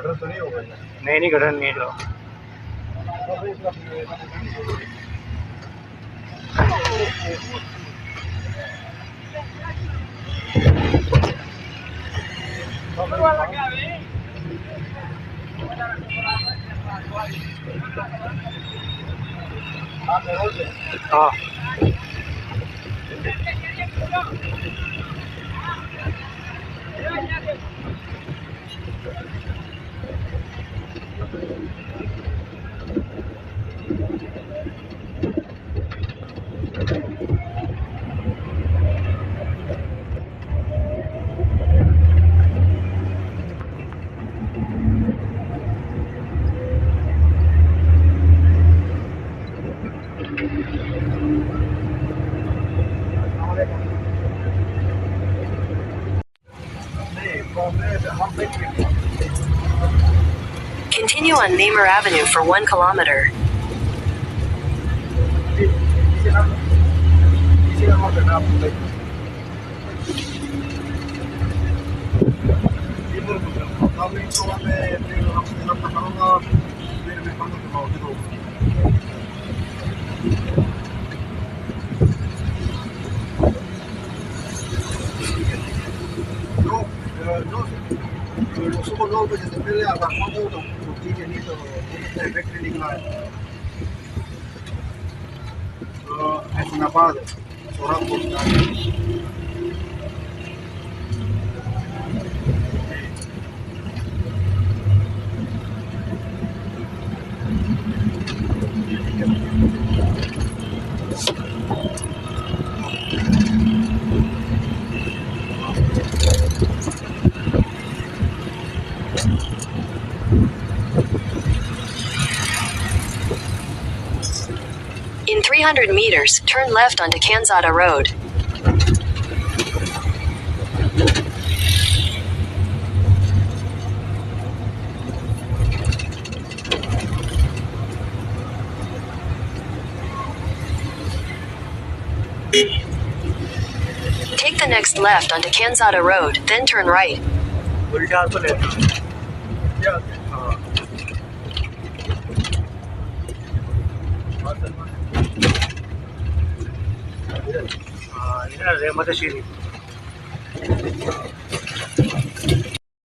Gutter तो नहीं होगा? नहीं गठन नहीं लो। हाँ Continue on Namer Avenue for 1 kilometer. Somos nuevos, pues se puede abajo de uno, porque tiene todo, perfecto nickname. Es una base, ahora por In 300 meters, turn left onto Kanzada Road. Take the next left onto Kanzada Road, then turn right. उल्टा तो ले। हाँ, ये रहमत शीरी।